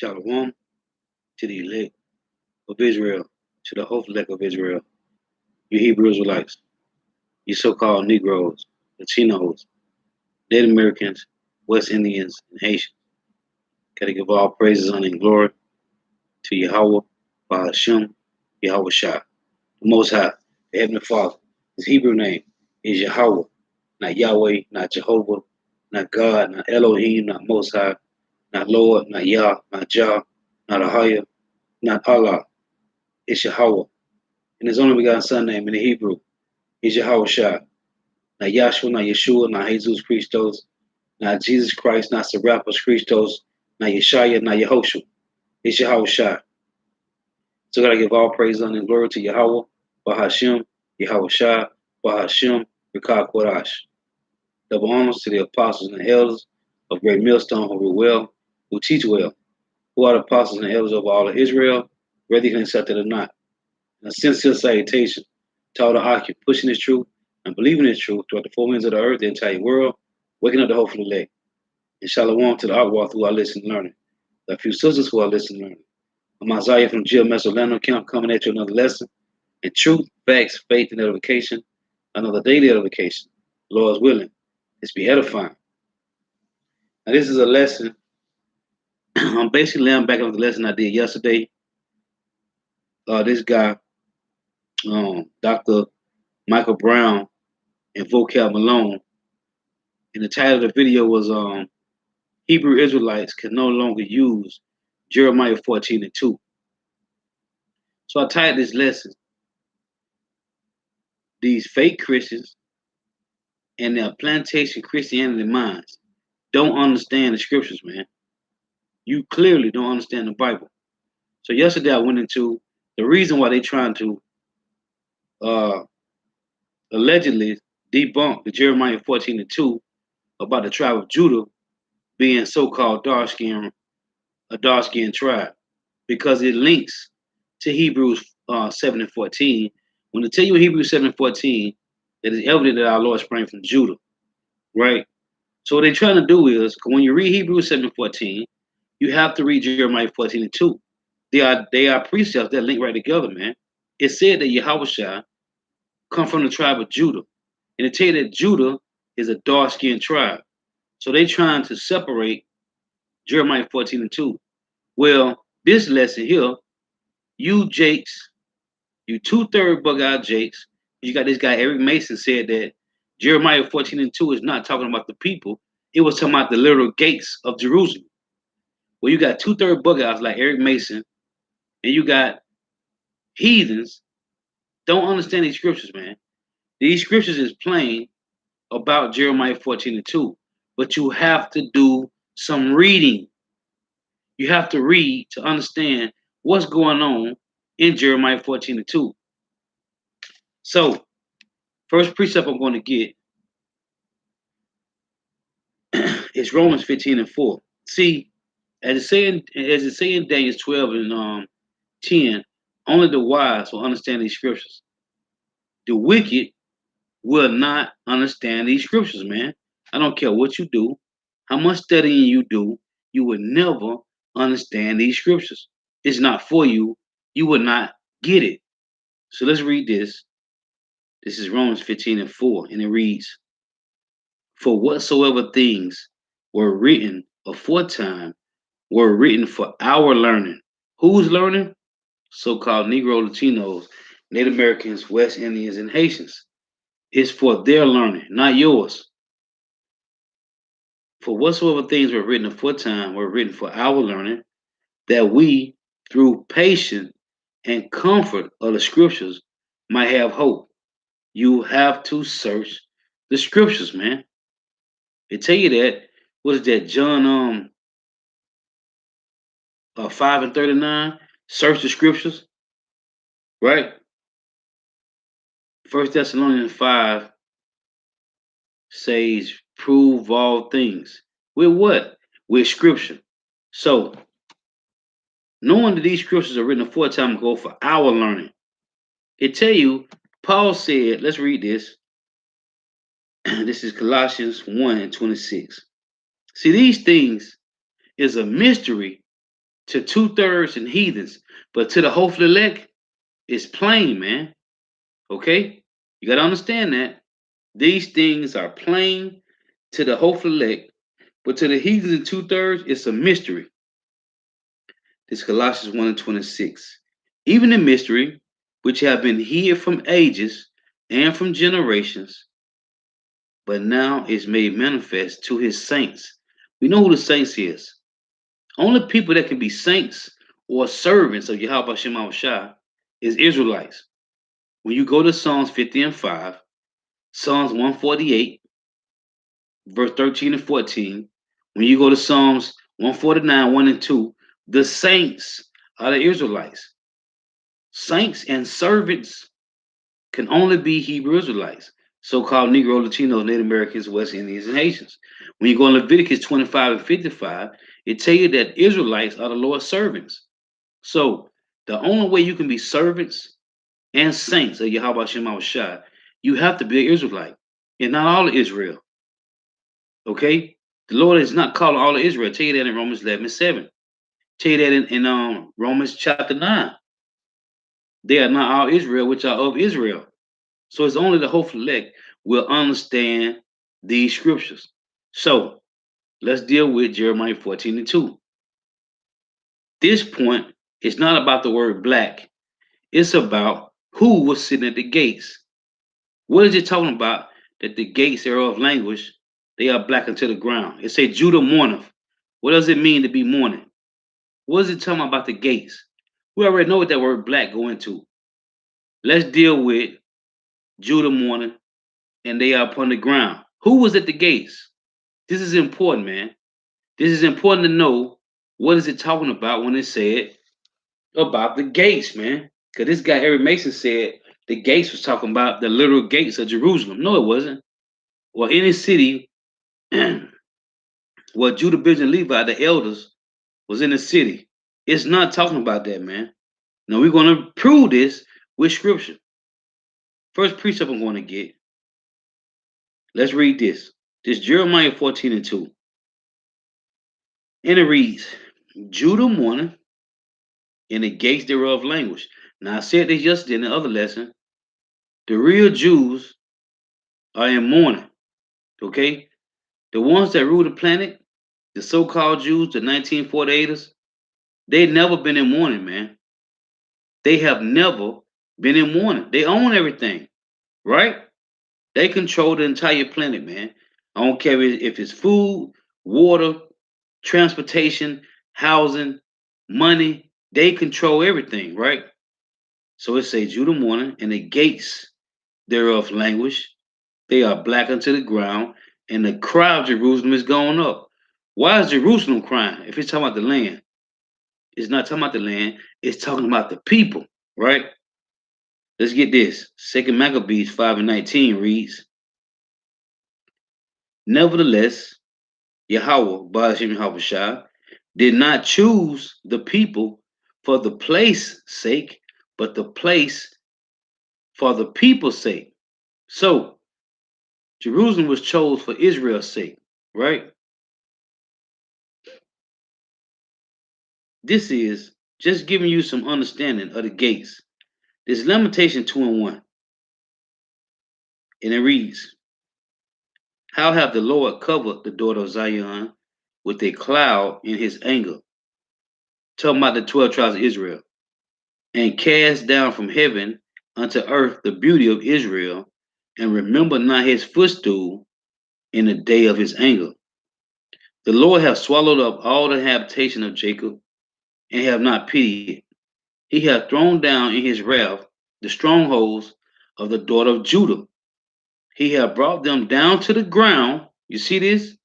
Shalom to the elect of Israel, to the hopeful elect of Israel, you Hebrew Israelites, you so-called Negroes, Latinos, Native Americans, West Indians, and Haitians. Gotta give all praises, honor, and glory to Yahweh, Bahashem, Yahweh Shah, the Most High, the Heavenly Father. His Hebrew name is Yahweh, not Yahweh, not Jehovah, not God, not Elohim, not Most High, not Lord, not Yah, not Jah, not Ahaya, not Allah. It's Yahweh. And his only begotten son name in the Hebrew is Yahweh Shah. Not Yahshua, not Yeshua, not Jesus Christos, not Jesus Christ, not Serapis Christos, not Yeshaya, not Yehoshua. It's Yahweh Shah. So gotta give all praise and glory to Yahweh, Bahashem, Yahweh Shah, Bahashem, Rikah Kodash. Double honors to the apostles and elders of Great Millstone who rule well, who teach well, who are the apostles and elders of all of Israel, whether you can accept it or not. And a sincere salutation to all the occupants pushing this truth and believing this truth throughout the four winds of the earth, the entire world, waking up the hopeful elect. And shalom to the outwalk who are listening and learning. The few sisters who are listening and learning. I'm Isaiah from GMS Orlando Camp coming at you another lesson in truth, facts, faith, and edification. Another daily edification. Lord's willing. Let's be edifying. Now this is a lesson. I'm basically laying back on the lesson I did yesterday. This guy, Dr. Michael Brown and Vocab Malone. And the title of the video was Hebrew Israelites can no longer use Jeremiah 14:2. So I titled this lesson, These Fake Christians and Their Plantation Christianity Minds don't understand the scriptures, man. You clearly don't understand the Bible. So yesterday I went into the reason why they're trying to allegedly debunk the Jeremiah 14:2 about the tribe of Judah being so-called a dark-skinned tribe, because it links to Hebrews 7:14. When they tell you in Hebrews 7:14, it is evident that our Lord sprang from Judah, right? So what they're trying to do is, when you read Hebrews 7:14, you have to read Jeremiah 14:2. They are precepts that link right together, man. It said that Yahweh come from the tribe of Judah. And it tell you that Judah is a dark-skinned tribe. So they're trying to separate Jeremiah 14:2. Well, this lesson here, you Jakes, you two-third bug-out Jakes, you got this guy Eric Mason said that Jeremiah 14:2 is not talking about the people. It was talking about the literal gates of Jerusalem. Well, you got two-third bug-outs like Eric Mason, and you got heathens don't understand these scriptures, man. These scriptures is plain about Jeremiah 14:2, but you have to do some reading. You have to read to understand what's going on in Jeremiah 14:2. So, first precept I'm going to get is Romans 15:4. See, as it say in Daniel 12 and 10, only the wise will understand these scriptures. The wicked will not understand these scriptures, man. I don't care what you do, how much studying you do, you will never understand these scriptures. It's not for you. You will not get it. So let's read this. This is Romans 15:4, and it reads, For whatsoever things were written aforetime were written for our learning. Who's learning? So-called Negro, Latinos, Native Americans, West Indians, and Haitians. It's for their learning, not yours. For whatsoever things were written aforetime were written for our learning, that we, through patience and comfort of the scriptures, might have hope. You have to search the scriptures, man. They tell you that. What is that? John 5:39. Search the scriptures, right? First Thessalonians 5 says, prove all things. With what? With scripture. So, knowing that these scriptures are written aforetime ago for our learning, it tell you, Paul said, let's read this. This is Colossians 1:26. See, these things is a mystery to 2/3 and heathens, but to the hopeful elect, it's plain, man. Okay? You got to understand that. These things are plain to the hopeful elect, but to the heathens and 2/3, it's a mystery. This Colossians 1 and 26. Even the mystery, which have been hid from ages and from generations, but now is made manifest to his saints. We know who the saints is. Only people that can be saints or servants of Yahweh Shem Shai is Israelites. When you go to Psalms 50 and 5, Psalms 148, verse 13 and 14, when you go to Psalms 149, 1 and 2, the saints are the Israelites. Saints and servants can only be Hebrew Israelites, so-called Negro, Latinos, Native Americans, West Indians, and Haitians. When you go in Leviticus 25 and 55, it tell you that Israelites are the Lord's servants. So the only way you can be servants and saints of Yahweh Shem Shai, you have to be an Israelite, and not all of Israel. Okay? The Lord is not calling all of Israel. Tell you that in Romans 11 and 7. Tell you that in Romans chapter 9. They are not all Israel, which are of Israel. So it's only the hopeful elect will understand these scriptures. So let's deal with Jeremiah 14 and 2. This point is not about the word black. It's about who was sitting at the gates. What is it talking about? That the gates thereof language, they are black unto the ground. It say Judah mourneth. What does it mean to be mourning? What is it talking about the gates? We already know what that word black go into. Let's deal with Judah mourning, and they are upon the ground. Who was at the gates? This is important, man. This is important to know. What is it talking about when it said about the gates, man? Because this guy Eric Mason said the gates was talking about the literal gates of Jerusalem. No, it wasn't. Or any city where Judah, Benjamin, and Levi, the elders, was in the city. It's not talking about that, man. Now we're going to prove this with scripture. First precept I'm going to get. Let's read this. This Jeremiah 14 and 2. And it reads, Judah mourning in the gates thereof language. Now I said this yesterday in the other lesson. The real Jews are in mourning. Okay? The ones that rule the planet, the so-called Jews, the 1948ers, they've never been in mourning, man. They have never been in mourning. They own everything, right? They control the entire planet, man. I don't care if it's food, water, transportation, housing, money. They control everything, right? So it says Judah mourning, and the gates thereof languish. They are black unto the ground, and the cry of Jerusalem is going up. Why is Jerusalem crying? If it's talking about the land, it's not talking about the land, it's talking about the people, right? Let's get this. 2 Maccabees 5 and 19 reads, Nevertheless, Yahweh, Ba'ashem Yahushua, did not choose the people for the place sake, but the place for the people's sake. So, Jerusalem was chose for Israel's sake, right? This is just giving you some understanding of the gates. This is Lamentation 2 and 1. And it reads, How have the Lord covered the daughter of Zion with a cloud in his anger? Talking about the 12 tribes of Israel. And cast down from heaven unto earth the beauty of Israel, and remember not his footstool in the day of his anger. The Lord hath swallowed up all the habitation of Jacob, and have not pitied. He hath thrown down in his wrath the strongholds of the daughter of Judah. He hath brought them down to the ground. You see this?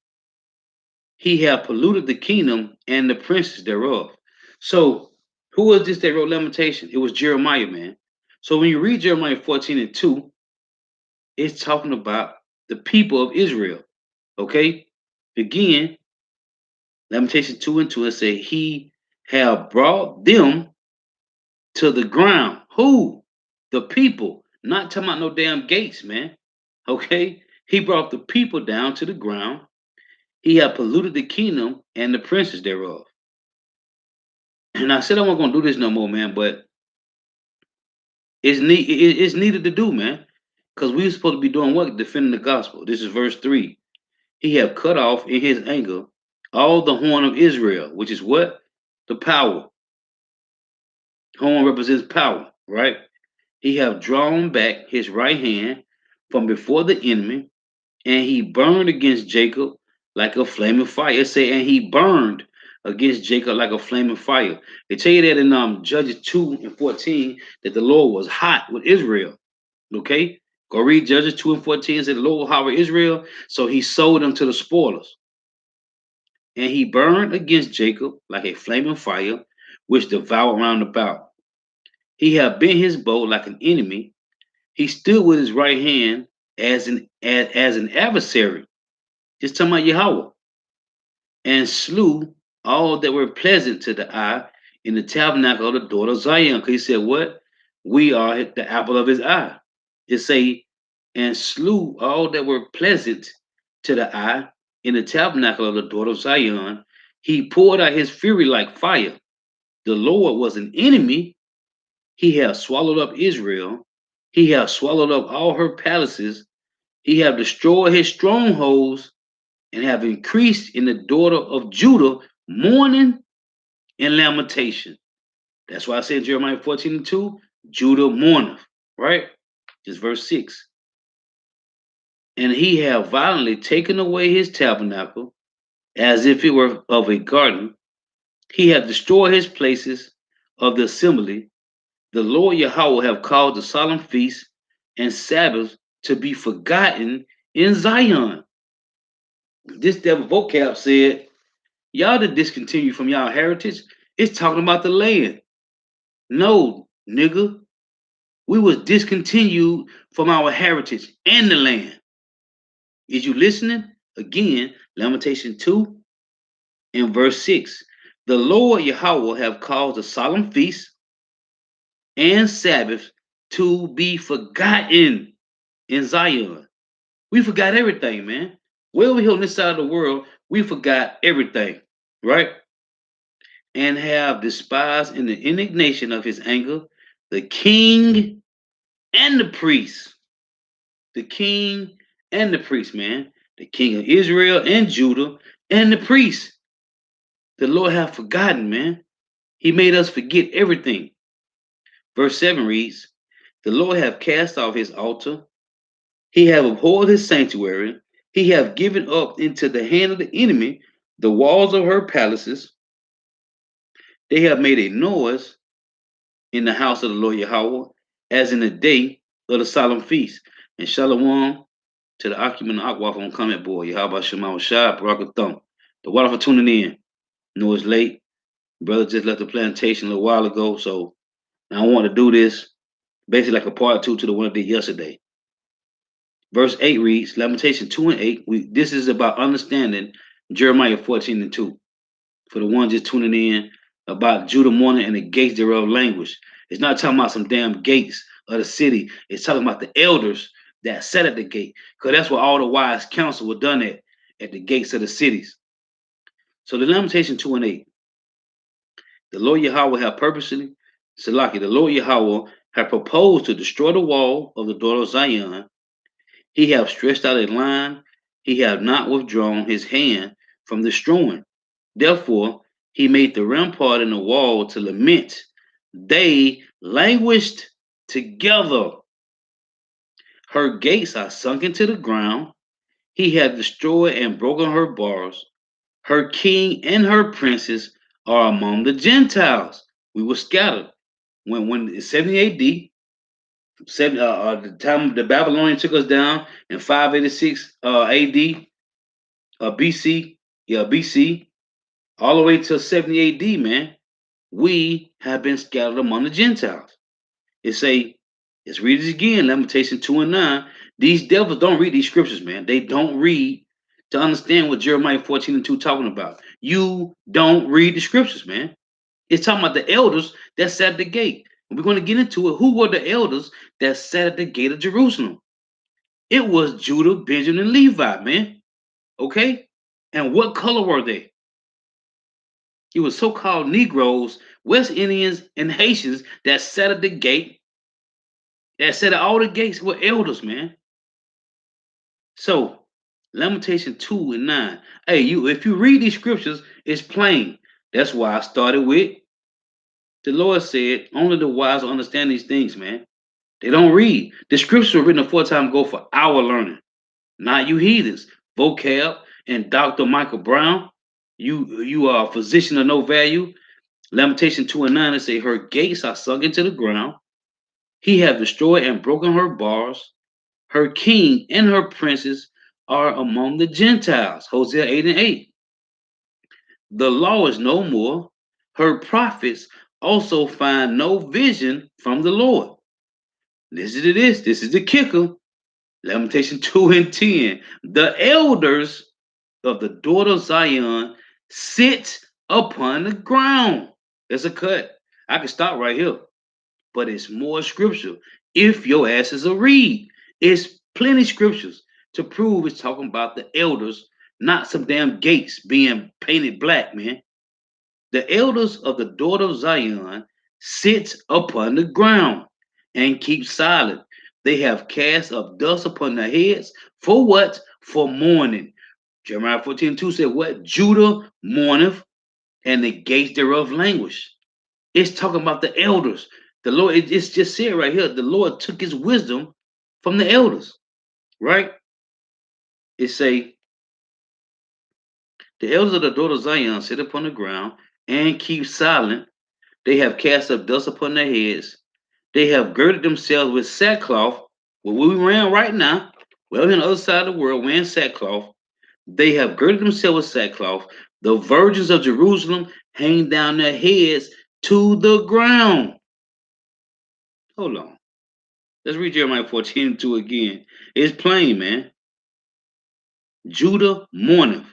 He hath polluted the kingdom and the princes thereof. So, who was this that wrote Lamentation? It was Jeremiah, man. So, when you read Jeremiah 14 and 2, it's talking about the people of Israel. Okay? Again, Lamentation 2 and 2, it say, He have brought them to the ground. Who? The people. Not talking about no damn gates, man. Okay? He brought the people down to the ground. He had polluted the kingdom and the princes thereof. And I said I wasn't gonna do this no more, man, but it's needed to do, man. Because we were supposed to be doing what? Defending the gospel. This is verse 3. He have cut off in his anger all the horn of Israel, which is what? The power. Horn represents power, right? He have drawn back his right hand from before the enemy, and he burned against Jacob like a flaming fire. It say, and he burned against Jacob like a flaming fire. They tell you that in Judges 2:14 that the Lord was hot with Israel. Okay? Go read Judges 2:14. Said the Lord was hot with Israel, so he sold them to the spoilers. And he burned against Jacob like a flaming fire, which devoured round about. He had bent his bow like an enemy. He stood with his right hand as an adversary. Just talking about Yahweh, and slew all that were pleasant to the eye in the tabernacle of the daughter of Zion. Because he said, what? We are the apple of his eye. It say, and slew all that were pleasant to the eye in the tabernacle of the daughter of Zion. He poured out his fury like fire. The Lord was an enemy. He hath swallowed up Israel. He hath swallowed up all her palaces. He hath destroyed his strongholds and have increased in the daughter of Judah mourning and lamentation. That's why I said Jeremiah 14:2, Judah mourneth, right? Just verse 6. And he have violently taken away his tabernacle as if it were of a garden. He hath destroyed his places of the assembly. The Lord Yahweh have caused the solemn feasts and Sabbaths to be forgotten in Zion. This devil vocab said, y'all to discontinue from y'all heritage. It's talking about the land. No, nigga. We was discontinued from our heritage and the land. Is you listening? Again, Lamentation 2 and verse 6. The Lord Yahweh have caused a solemn feast and Sabbath to be forgotten in Zion. We forgot everything, man. Way over here on this side of the world, we forgot everything, right? And have despised in the indignation of his anger the king and the priest. The king and the priest, man. The king of Israel and Judah and the priest. The Lord have forgotten, man. He made us forget everything. Verse 7 reads, the Lord have cast off his altar. He have abhorred his sanctuary. He have given up into the hand of the enemy the walls of her palaces. They have made a noise in the house of the Lord Yahweh, as in the day of the solemn feast. And Shalom to the occupant of Akwaf on comment board. Yahweh Shema Shah, Barakathum. The water for tuning in. Know it's late. Brother just left the plantation a little while ago, so I want to do this basically like a part two to the one I did yesterday. Verse 8 reads, Lamentation 2 and 8. This is about understanding Jeremiah 14 and 2. For the one just tuning in about Judah mourning and the gates thereof language. It's not talking about some damn gates of the city. It's talking about the elders that sat at the gate. Because that's where all the wise counsel were done at the gates of the cities. So the Lamentation 2 and 8. The Lord Yahweh have purposely, Salaki, the Lord Yahweh have proposed to destroy the wall of the daughter of Zion. He have stretched out a line. He have not withdrawn his hand from destroying. Therefore, he made the rampart and the wall to lament. They languished together. Her gates are sunk into the ground. He hath destroyed and broken her bars. Her king and her princes are among the Gentiles. We were scattered. When 70 AD, the time the Babylonians took us down in 586 AD, BC, BC, all the way to 70 AD, man, we have been scattered among the Gentiles. Let's read it again, Lamentation 2 and 9. These devils don't read these scriptures, man. They don't read to understand what Jeremiah 14 and 2 talking about. You don't read the scriptures, man. It's talking about the elders that sat at the gate. And we're going to get into it. Who were the elders that sat at the gate of Jerusalem? It was Judah, Benjamin, and Levi, man. Okay? And what color were they? It was so-called Negroes West Indians and Haitians that sat at the gate, that sat at all the gates were elders, man. So Lamentation 2 and 9. Hey, if you read these scriptures, it's plain. That's why I started with the Lord said, only the wise understand these things, man. They don't read. The scriptures were written a 4 time ago for our learning, not you heathens. Vocab and Dr. Michael Brown, you are a physician of no value. Lamentation 2 and 9, it say, her gates are sunk into the ground. He have destroyed and broken her bars. Her king and her princes are among the Gentiles. Hosea 8 and 8. The law is no more. Her prophets also find no vision from the Lord. Listen to this. This is the kicker. Lamentation 2 and 10. The elders of the daughter of Zion sit upon the ground. There's a cut. I can stop right here, but it's more scripture. If your asses will read, it's plenty scriptures to prove it's talking about the elders, not some damn gates being painted black, man. The elders of the daughter of Zion sit upon the ground and keep silent. They have cast up dust upon their heads. For what? For mourning. Jeremiah 14:2 said, what? Judah mourneth, and the gates thereof languish. It's talking about the elders. The Lord, it's just said right here, the Lord took his wisdom from the elders, right? It say, the elders of the daughter of Zion sit upon the ground and keep silent. They have cast up dust upon their heads. They have girded themselves with sackcloth. Where we ran right now, well, on the other side of the world, wearing sackcloth. They have girded themselves with sackcloth. The virgins of Jerusalem hang down their heads to the ground. Hold on. Let's read Jeremiah 14:2 again. It's plain, man. Judah mourneth.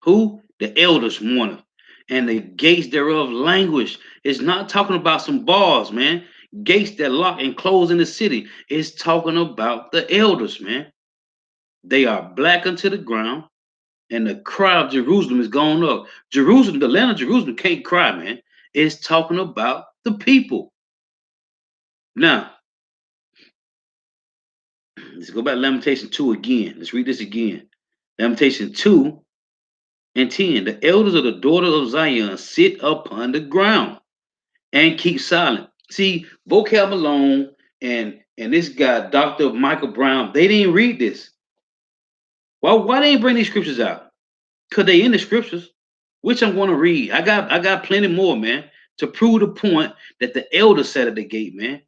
Who? The elders mourneth. And the gates thereof languish. It's not talking about some bars, man. Gates that lock and close in the city. It's talking about the elders, man. They are black unto the ground, and the cry of Jerusalem is going up. Jerusalem, the land of Jerusalem, can't cry, man. It's talking about the people. Now, let's go back to Lamentation 2 again. Let's read this again. Lamentation 2 and 10. The elders of the daughter of Zion sit upon the ground and keep silent. See, Vocab Malone and this guy, Dr. Michael Brown, they didn't read this. Why they didn't bring these scriptures out? Because they in the scriptures, which I'm going to read. I got plenty more, man, to prove the point that the elders sat at the gate, man.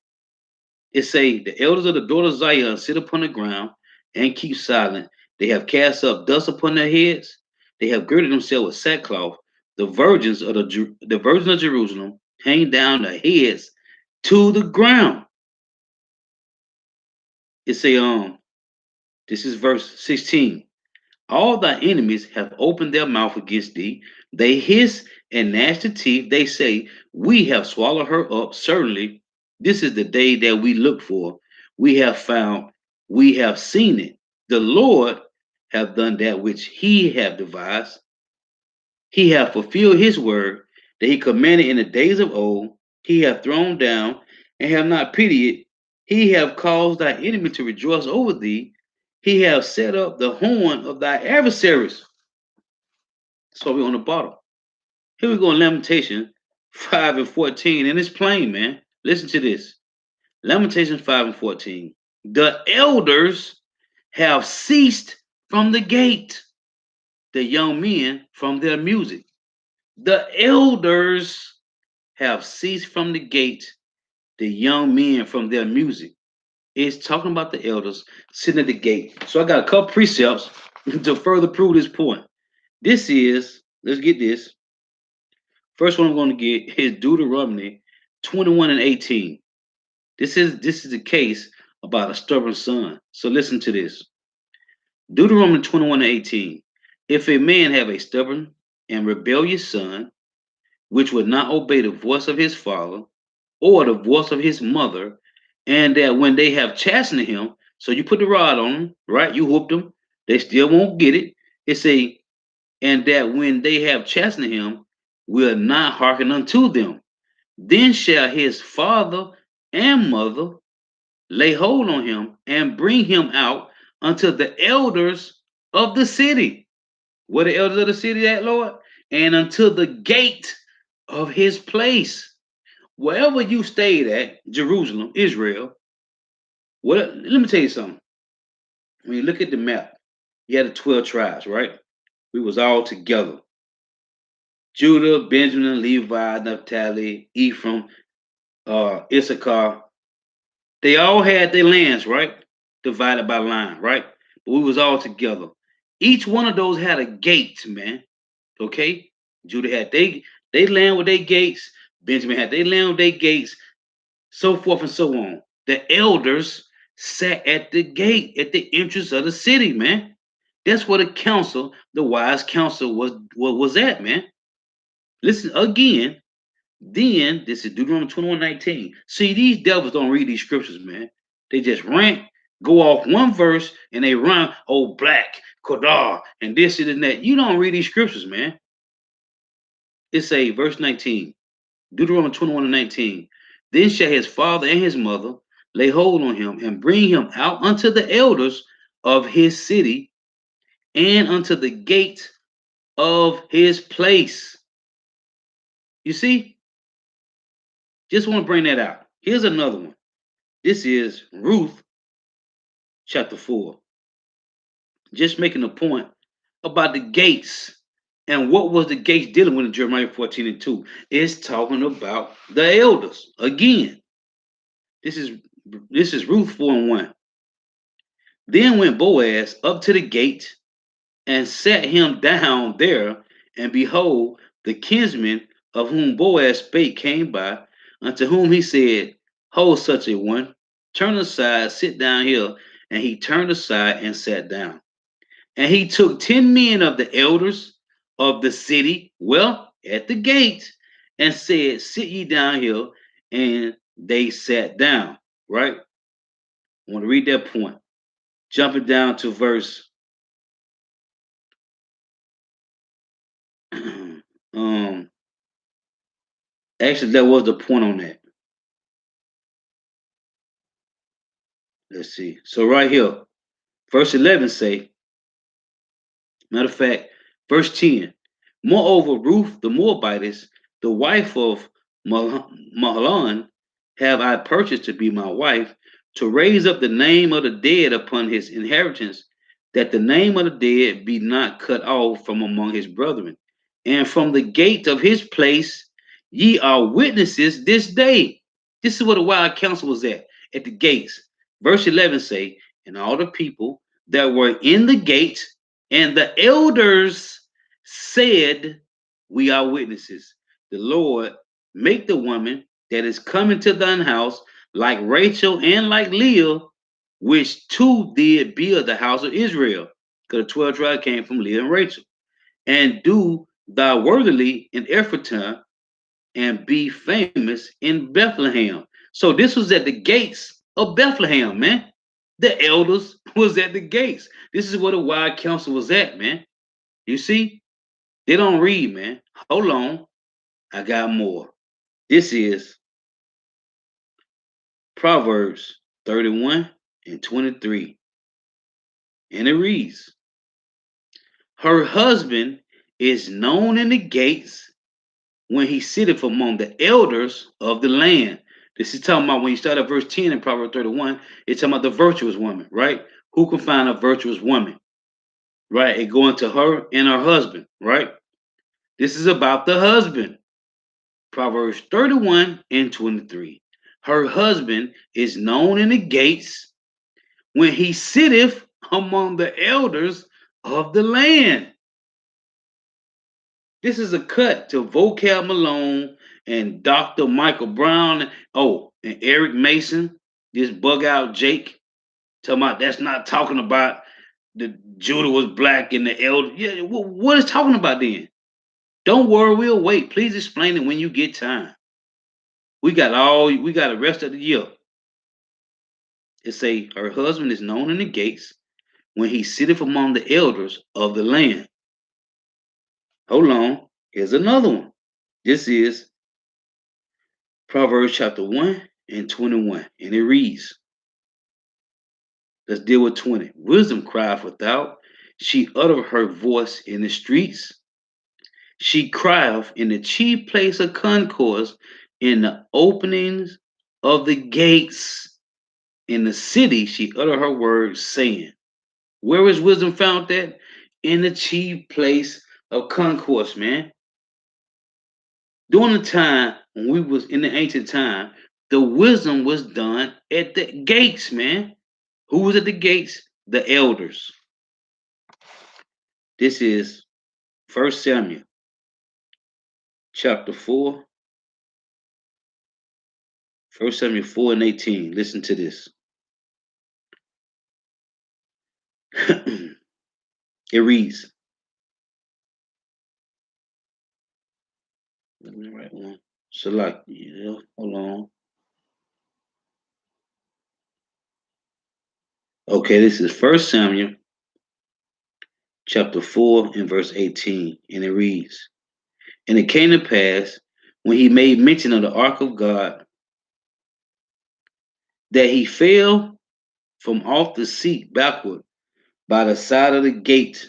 It say the elders of the daughter of Zion sit upon the ground and keep silent. They have cast up dust upon their heads. They have girded themselves with sackcloth. The virgins of the virgins of Jerusalem hang down their heads to the ground. It say this is verse 16. All thy enemies have opened their mouth against thee. They hiss and gnash their teeth. They say, we have swallowed her up. Certainly, this is the day that we look for. We have found, we have seen it. The Lord have done that which he have devised. He hath fulfilled his word that he commanded in the days of old. He hath thrown down and have not pitied. He have caused thy enemy to rejoice over thee. He have set up the horn of thy adversaries. So we're on the bottom. Here we go in Lamentation 5 and 14, and it's plain, man. Listen to this. Lamentation 5 and 14. The elders have ceased from the gate, the young men from their music. The elders have ceased from the gate, the young men from their music. It's talking about the elders sitting at the gate. So I got a couple precepts to further prove this point. This is, let's get this. First one I'm going to get is Deuteronomy 21 and 18. This is the case about a stubborn son. So listen to this. Deuteronomy 21 and 18. If a man have a stubborn and rebellious son, which would not obey the voice of his father or the voice of his mother, and that when they have chastened him, so you put the rod on them, right? You whoop them, they still won't get it. It say, and that when they have chastened him, will not hearken unto them. Then shall his father and mother lay hold on him and bring him out unto the elders of the city. Where the elders of the city at, Lord? And unto the gate of his place. Wherever you stayed at, Jerusalem, Israel, let me tell you something. When you look at the map, you had the 12 tribes, right? We was all together. Judah, Benjamin, Levi, Naphtali, Ephraim, Issachar. They all had their lands, right? Divided by line, right? But we was all together. Each one of those had a gate, man. Okay? Judah had they land with their gates. Benjamin had their land with their gates, so forth and so on. The elders sat at the gate, at the entrance of the city, man. That's where the council, the wise council was at, man. Listen again. Then this is Deuteronomy 21:19. See, these devils don't read these scriptures, man. They just rant, go off one verse, and they run, oh, black, Kodar, and this and that. You don't read these scriptures, man. It's a verse 19. Deuteronomy 21:19. Then shall his father and his mother lay hold on him and bring him out unto the elders of his city and unto the gate of his place. You see, just want to bring that out. Here's another one. This is Ruth chapter 4. Just making a point about the gates and what was the gates dealing with in Jeremiah 14:2. It's talking about the elders again. This is Ruth 4:1. Then went Boaz up to the gate and sat him down there, and behold, the kinsman of whom Boaz spake came by, unto whom he said, hold such a one, turn aside, sit down here. And he turned aside and sat down. And he took 10 men of the elders of the city, well, at the gate, and said, sit ye down here. And they sat down, right? I want to read that point. Jumping down to verse actually, that was the point on that. Let's see. So right here, verse 11 say, matter of fact, verse 10. Moreover, Ruth the Moabitess, the wife of Mahlon, have I purchased to be my wife, to raise up the name of the dead upon his inheritance, that the name of the dead be not cut off from among his brethren. And from the gate of his place ye are witnesses this day. This is where the wild council was at the gates. Verse 11 say, and all the people that were in the gate and the elders said, we are witnesses. The Lord make the woman that is coming to thine house like Rachel and like Leah, which two did build the house of Israel. Because the 12 tribes came from Leah and Rachel. And do thou worthily in Ephraim and be famous in Bethlehem. So this was at the gates of Bethlehem, man. The elders was at the gates. This is where the wild council was at, man. You see, they don't read, man. Hold on, I got more. This is Proverbs 31:23. And it reads, her husband is known in the gates when he sitteth among the elders of the land. This is talking about when you start at verse 10 in Proverbs 31, it's talking about the virtuous woman, right? Who can find a virtuous woman? Right? It going to her and her husband, right? This is about the husband. Proverbs 31:23. Her husband is known in the gates when he sitteth among the elders of the land. This is a cut to Vocab Malone and Dr. Michael Brown. Oh, and Eric Mason, this bug out Jake. Talking about that's not talking about the Judah was black and the elder. Yeah, what is talking about then? Don't worry, we'll wait. Please explain it when you get time. We got the rest of the year. It say her husband is known in the gates when he sitteth among the elders of the land. Hold on. Here's another one. This is Proverbs chapter 1 and 21. And it reads, let's deal with 20. Wisdom crieth without. She uttereth her voice in the streets. She crieth in the chief place of concourse, in the openings of the gates. In the city she uttered her words, saying, where is wisdom found at? In the chief place of concourse, man. During the time when we was in the ancient time, the wisdom was done at the gates, man. Who was at the gates? The elders. This is 1 Samuel chapter 4. 1 Samuel 4 and 18. Listen to this. It reads. Let me write one. Select. Yeah, hold on. Okay, this is 1 Samuel chapter 4 and verse 18. And it reads. And it came to pass when he made mention of the ark of God that he fell from off the seat backward by the side of the gate,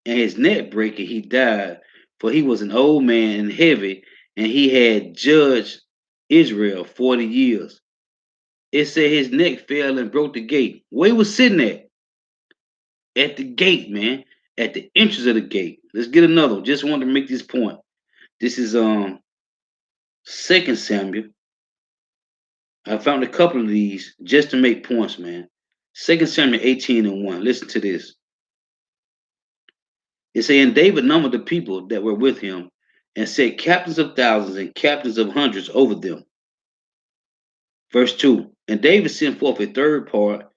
and his neck brake, and he died, for he was an old man and heavy, and he had judged Israel 40 years. It said his neck fell and broke the gate. Where he was sitting at? At the gate, man. At the entrance of the gate. Let's get another one. Just wanted to make this point. This is 2 Samuel. I found a couple of these just to make points, man. 2 Samuel 18 and 1. Listen to this. It says, and David numbered the people that were with him and set captains of thousands and captains of hundreds over them. Verse 2. And David sent forth a third part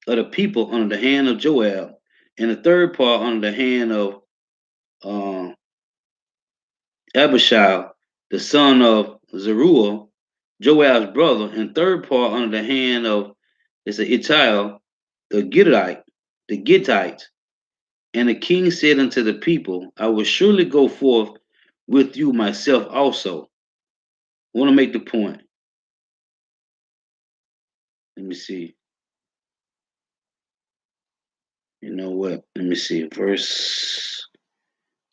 of the people under the hand of Joab, and a third part under the hand of Abishai, the son of Zeruiah, Joab's brother, and third part under the hand of Ittai, the Gittite. And the king said unto the people, I will surely go forth with you myself also. I want to make the point. Let me see. You know what? Let me see. This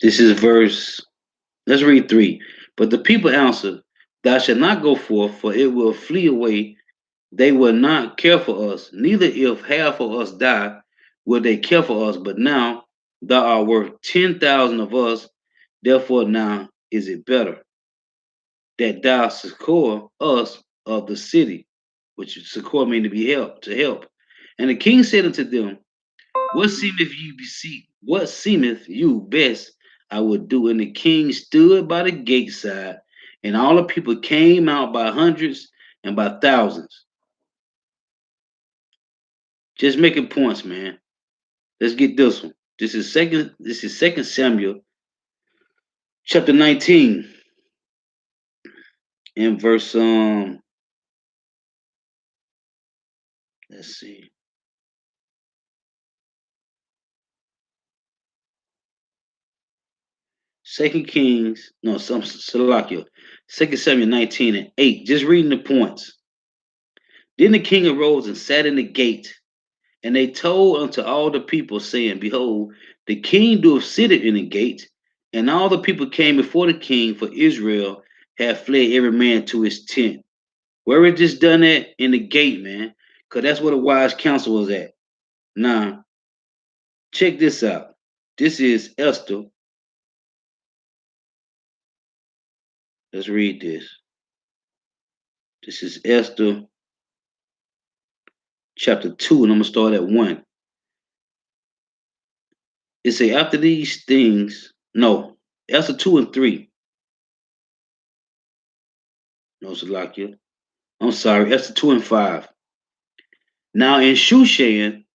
is verse, let's read 3. But the people answered, thou shalt not go forth, for it will flee away. They will not care for us, neither if half of us die, will they care for us. But now thou art worth 10,000 of us. Therefore now is it better that thou succor us of the city, which succor mean to be helped, to help. And the king said unto them, what seemeth you best, I would do. And the king stood by the gate side, and all the people came out by hundreds and by thousands. Just making points, man. Let's get this one. This is Second Samuel chapter 19 and verse let's see. Second Kings, no, some Salakia. 2 Samuel 19 and 8. Just reading the points. Then the king arose and sat in the gate, and they told unto all the people, saying, behold, the king doeth sit in the gate. And all the people came before the king, for Israel had fled every man to his tent. Where is this done at? In the gate, man. Because that's where the wise counsel was at. Now, check this out. This is Esther. Let's read this. This is Esther chapter 2, and I'm going to start at 1. It say, after these things, no, Esther 2 and 3. No, Salakia. I'm sorry, Esther 2 and 5. Now in Shushan,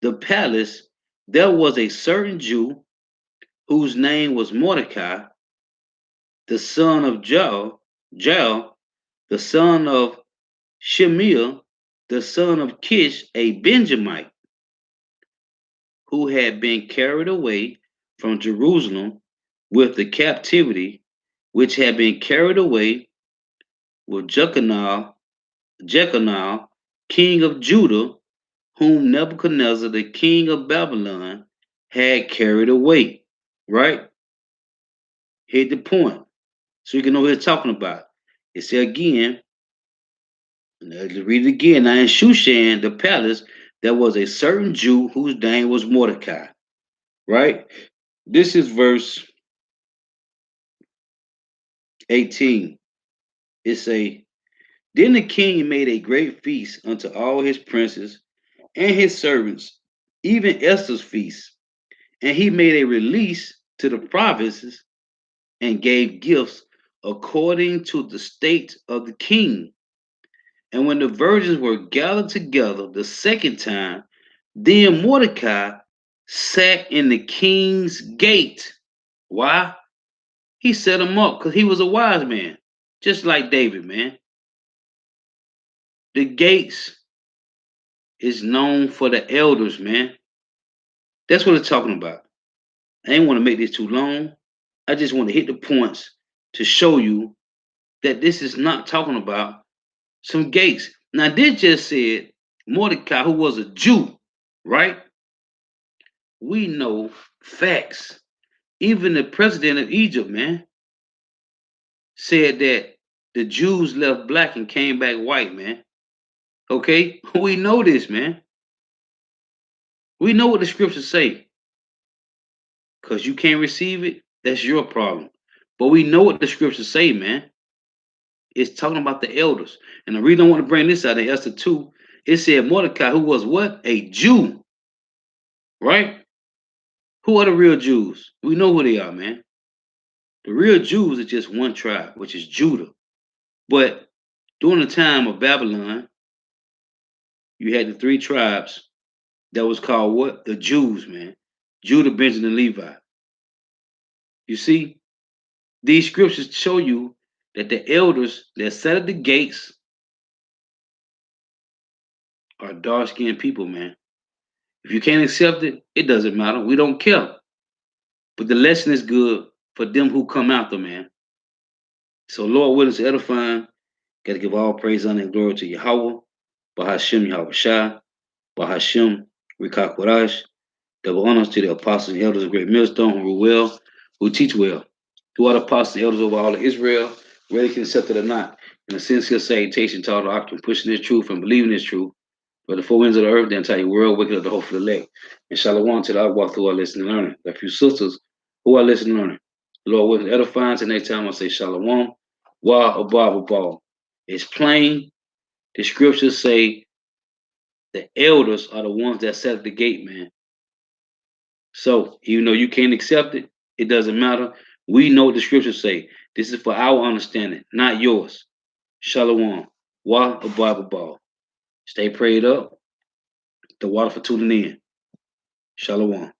the palace, there was a certain Jew whose name was Mordecai, the son of Jael, the son of Shemiah, the son of Kish, a Benjamite, who had been carried away from Jerusalem with the captivity, which had been carried away was Jeconiah, king of Judah, whom Nebuchadnezzar, the king of Babylon, had carried away. Right? Hit the point. So you can know what it's talking about. It said again, let's read it again. Now in Shushan, the palace, there was a certain Jew whose name was Mordecai. Right? This is verse 18. It say, then the king made a great feast unto all his princes and his servants, even Esther's feast. And he made a release to the provinces and gave gifts according to the state of the king. And when the virgins were gathered together the second time, then Mordecai sat in the king's gate. Why? He set him up because he was a wise man, just like David, man. The gates is known for the elders, man. That's what it's talking about. I ain't want to make this too long. I just want to hit the points to show you that this is not talking about some gates. Now, this just said Mordecai, who was a Jew, right? We know facts. Even the president of Egypt, man, said that the Jews left black and came back white, man. Okay? We know this, man. We know what the scriptures say. Because you can't receive it, that's your problem. But we know what the scriptures say, man. It's talking about the elders. And the reason I want to bring this out in Esther 2, it said Mordecai, who was what? A Jew, right? Who are the real Jews? We know who they are, man. The real Jews are just one tribe, which is Judah. But during the time of Babylon, you had the three tribes that was called what? The Jews, man. Judah, Benjamin, and Levi. You see, these scriptures show you that the elders that sat at the gates are dark-skinned people, man. If you can't accept it, it doesn't matter. We don't care. But the lesson is good for them who come after, man. So Lord willing to edifying, got to give all praise, honor, and glory to Yahweh, Bahashim Yahweh Shai, Bahashim Rikakwarash. Double honors to the apostles and elders of Great Millstone who rule well, who teach well. Who are the apostles and elders over all of Israel, whether they can accept it or not. And a sincere salutation to all the octane pushing this truth and believing this truth. For the four winds of the earth, the entire world, waking up the hope for the elect. And shalom to the walk through our listening and learning. The few sisters who are listening and learning. Lord willing, edifying. Till next time I say shalom. Wa abba ball. It's plain. The scriptures say the elders are the ones that set the gate, man. So even though you can't accept it, it doesn't matter. We know what the scriptures say. This is for our understanding, not yours. Shalom. Wa abba ball. Stay prayed up. The water for tuning in. Shalom.